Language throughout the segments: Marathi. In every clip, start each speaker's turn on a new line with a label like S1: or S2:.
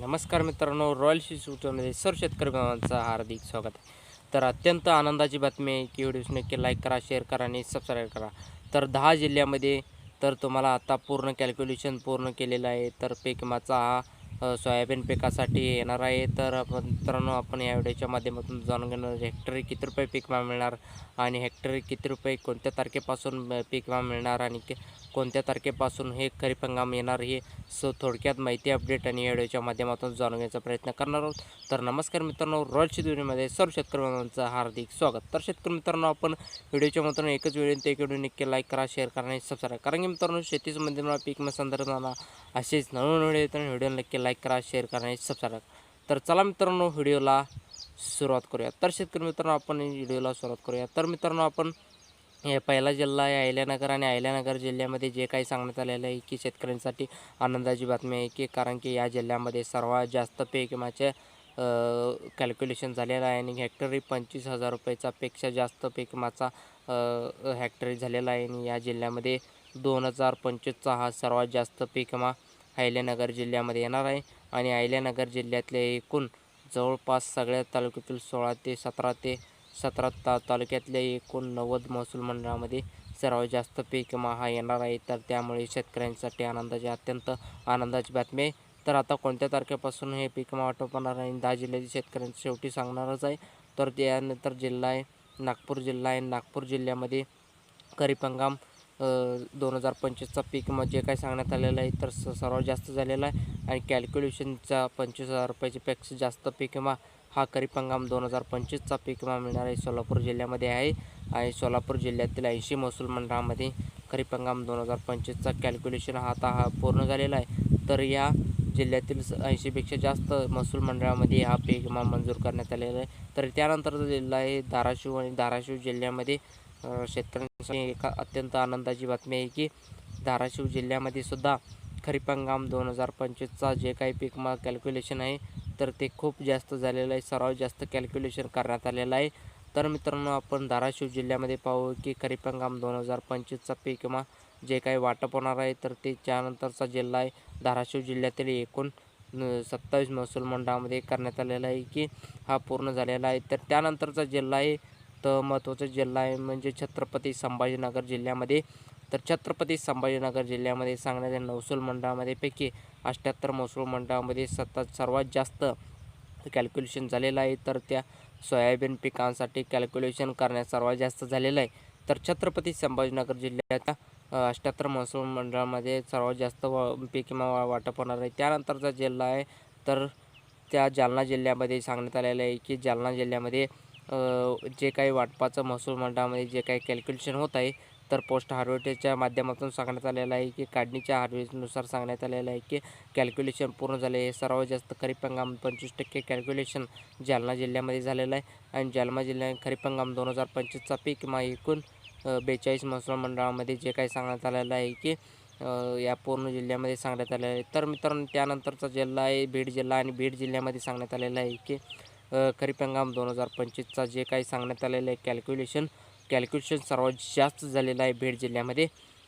S1: नमस्कार मित्रांनो, रॉयल शिशूमध्ये सर्व शेतकरी बांधवांचं हार्दिक स्वागत आहे. तर अत्यंत आनंदाची बातमी आहे की व्हिडिओज नक्की लाईक करा, शेअर करा आणि सबस्क्राईब करा. तर 10 जिल्ह्यामध्ये तर तुम्हाला आता पूर्ण कॅल्क्युलेशन पूर्ण केलेलं आहे. तर पीक विमाचा हा सोयाबीन पिकासाठी येणार आहे. तर मित्रांनो, आपण या व्हिडिओच्या माध्यमातून जाणून घेणार हेक्टरी किती रुपये पीक विमा मिळणार आणि हेक्टरी किती रुपये कोणत्या तारखेपासून पीक विमा मिळणार आणि कोणत्या तारखेपासून हे खरीप हंगाम येणार हे थोडक्यात माहिती अपडेट आणि या व्हिडिओच्या माध्यमातून जाणून घेण्याचा प्रयत्न करणार आहोत. तर नमस्कार मित्रांनो, रॉयल शेतकरीमध्ये सर्व शेतकरी बांधवांचं हार्दिक स्वागत. तर शेतकरी मित्रांनो, आपण व्हिडिओच्या माध्यमातून एकच व्हिडिओ ते एक व्हिडिओ नक्की लाईक करा, शेअर करा आणि सबस्क्राईब. कारण की मित्रांनो, शेती संबंधित मला पीक संदर्भात असेच नवीन व्हिडिओ येतात. व्हिडिओ नक्की लाईक करा, शेअर करा आणि सबस्क्राईब. तर चला मित्रांनो, व्हिडिओला सुरुवात करूया. तर शेतकरी मित्रांनो, आपण व्हिडिओला सुरुवात करूया. तर मित्रांनो, आपण हे पहिला जिल्हा आहे अहिल्यानगर आणि अहिल्यानगर जिल्ह्यामध्ये जे काही सांगण्यात आलेलं आहे की शेतकऱ्यांसाठी आनंदाची बातमी आहे की कारण की या जिल्ह्यामध्ये सर्वात जास्त पीक विम्याचे कॅल्क्युलेशन झालेलं आहे आणि हेक्टरी 25,000 रुपयाचा पेक्षा जास्त पीक विमाचा हेक्टरी झालेला आहे. आणि या जिल्ह्यामध्ये 2025चा हा सर्वात जास्त पीक विमा अहिल्यानगर जिल्ह्यामध्ये येणार आहे. आणि अहिल्यानगर जिल्ह्यातले एकूण जवळपास सगळ्या तालुक्यातील 17 तालुक्यातल्या एकूण 90 महसूल मंडळामध्ये सर्वात जास्त पीक विमा हा येणार आहे. तर त्यामुळे शेतकऱ्यांसाठी अत्यंत आनंदाची बातमी आहे. तर आता कोणत्या तारखेपासून हे पीक विमा वाटप होणार आहे 10 जिल्ह्यातील शेतकऱ्यांचं शेवटी सांगणारच आहे. तर त्यानंतर जिल्हा आहे नागपूर जिल्हा आहे. नागपूर जिल्ह्यामध्ये खरीप हंगाम 2025चा पीक विमा जे काही सांगण्यात आलेलं आहे तर सर्वात जास्त झालेला आहे. आणि कॅल्क्युलेशनचा 25,000 रुपयापेक्षा जास्त पीक विमा हा खरीप हंगाम 2025चा पीक विमा मिळणार आहे सोलापूर जिल्ह्यामध्ये आहे. आणि सोलापूर जिल्ह्यातील 80 महसूल मंडळामध्ये खरीप हंगाम 2025चा कॅल्क्युलेशन हा पूर्ण झालेला आहे. तर या जिल्ह्यातील 80पेक्षा जास्त महसूल मंडळामध्ये हा पीक विमा मंजूर करण्यात आलेला आहे. तर त्यानंतरचा जिल्हा आहे धाराशिव आणि धाराशिव जिल्ह्यामध्ये शेतकऱ्यांसाठी एका अत्यंत आनंदाची बातमी आहे की धाराशिव जिल्ह्यामध्ये सुद्धा खरीप हंगाम 2025चा जे काही पीक विमा कॅल्क्युलेशन आहे तर ते खूप जास्त झालेलं आहे. सर्वात जास्त कॅल्क्युलेशन करण्यात आलेलं आहे. तर मित्रांनो, आपण धाराशिव जिल्ह्यामध्ये पाहू की खरीप हंगाम 2025चा पीक विमा जे काही वाटप होणार आहे तर ते त्यानंतरचा जिल्हा आहे धाराशिव जिल्ह्यातील एकूण 27 महसूल मंडळामध्ये करण्यात आलेला आहे की हा पूर्ण झालेला आहे. तर त्यानंतरचा जिल्हा आहे तर महत्त्वाचा जिल्हा आहे म्हणजे छत्रपती संभाजीनगर जिल्ह्यामध्ये. तर छत्रपती संभाजीनगर जिल्ह्यामध्ये सांगण्यात महसूल मंडळामध्ये पैकी 78 महसूल मंडळामध्ये सर्वात जास्त कॅल्क्युलेशन झालेलं आहे. तर त्या सोयाबीन पिकांसाठी कॅल्क्युलेशन करण्यास सर्वात जास्त झालेलं आहे. तर छत्रपती संभाजीनगर जिल्ह्याच्या 78 महसूल मंडळामध्ये सर्वात जास्त पीक विमा वाटप होणार आहे. त्यानंतरचा जिल्हा आहे तर त्या जालना जिल्ह्यामध्ये सांगण्यात आलेलं आहे की जालना जिल्ह्यामध्ये जे काही वाटपाचं महसूल मंडळामध्ये जे काही कॅल्क्युलेशन होत आहे तर पोस्ट हार्वेस्टच्या माध्यमातून सांगण्यात आलेलं आहे की काढणीच्या हार्वेस्टनुसार सांगण्यात आलेलं आहे की कॅल्क्युलेशन पूर्ण झाले. हे सर्वात जास्त खरीप हंगाम 25% कॅल्क्युलेशन जालना जिल्ह्यामध्ये झालेलं आहे. आणि जालना जिल्ह्यात खरीप हंगाम 2025चा पीक विमा एकूण 42 महसूल मंडळामध्ये जे काही सांगण्यात आलेलं आहे की या पूर्ण जिल्ह्यामध्ये सांगण्यात आलेलं आहे. तर मित्रांनो, त्यानंतरचा जिल्हा आहे बीड जिल्हा आणि बीड जिल्ह्यामध्ये सांगण्यात आलेलं आहे की खरीप हंगाम 2025चा जे काही सांगण्यात आलेलं आहे कॅल्क्युलेशन सर्वात जास्त झालेलं आहे बीड जिल्ह्यामध्ये.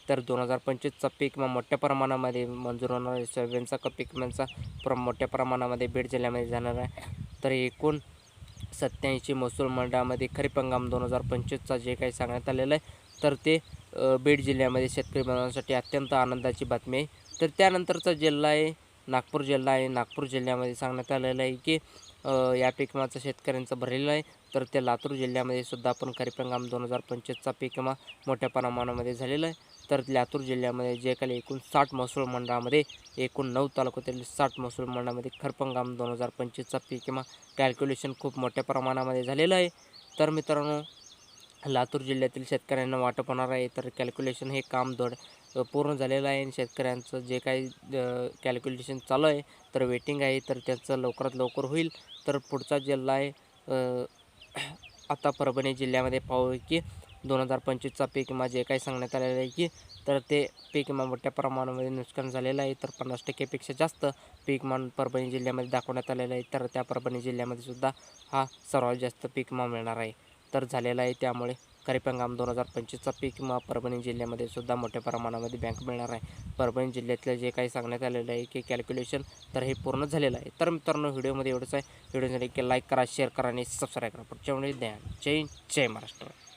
S1: तर 2025चा पीक विमा मोठ्या प्रमाणामध्ये मंजूर होणार आहे. सोयाबीनचा पीक विम्याचा मोठ्या प्रमाणामध्ये बीड जिल्ह्यामध्ये जाणार आहे. तर एकूण 87 महसूल मंडळामध्ये खरीप हंगाम 2025चा जे काही सांगण्यात आलेलं आहे तर ते बीड जिल्ह्यामध्ये शेतकरी बांधवांसाठी अत्यंत आनंदाची बातमी आहे. तर त्यानंतरचा जिल्हा आहे नागपूर जिल्हा आहे. नागपूर जिल्ह्यामध्ये सांगण्यात आलेलं आहे की या पीक विमाचं शेतकऱ्यांचं भरलेलं आहे. तर ते लातूर जिल्ह्यामध्ये सुद्धा आपण खरीप हंगाम 2025चा पीक विमा मोठ्या प्रमाणामध्ये झालेला आहे. तर लातूर जिल्ह्यामध्ये जे काही एकूण 60 महसूल मंडळामध्ये एकूण 9 तालुक्यातील 60 महसूल मंडळामध्ये खरीप हंगाम 2025चा पीक विमा कॅल्क्युलेशन खूप मोठ्या प्रमाणामध्ये झालेलं आहे. तर मित्रांनो, लातूर जिल्ह्यातील शेतकऱ्यांना वाटप होणार आहे. तर कॅल्क्युलेशन हे काम पूर्ण झालेलं आहे आणि शेतकऱ्यांचं जे काही कॅल्क्युलेशन चालू आहे तर वेटिंग आहे तर त्याचं लवकरात लवकर होईल. तर पुढचा जिल्हा आहे आता परभणी जिल्ह्यामध्ये पाहू की 2025चा पीक विमा जे काही सांगण्यात आलेलं आहे की तर ते पीक विमा मोठ्या प्रमाणामध्ये नुकसान झालेलं आहे. तर 50%पेक्षा जास्त पीक विमा परभणी जिल्ह्यामध्ये दाखवण्यात आलेलं आहे. तर त्या परभणी जिल्ह्यामध्ये सुद्धा हा सर्वात जास्त पीक विमा मिळणार आहे तर झालेला आहे. त्यामुळे खरीप हंगाम 2025चा पीक विमा परभणी जिल्ह्यामध्ये सुद्धा मोठ्या प्रमाणामध्ये बँक मिळणार आहे. परभणी जिल्ह्यातलं जे काही सांगण्यात आलेलं आहे की कॅल्क्युलेशन तर हे पूर्ण झालेलं आहे. तर मित्रांनो व्हिडिओमध्ये एवढंच आहे. व्हिडिओ लाईक करा, शेअर करा आणि सबस्क्राईब करा. पुढच्या वेळेस द्या. जय महाराष्ट्र.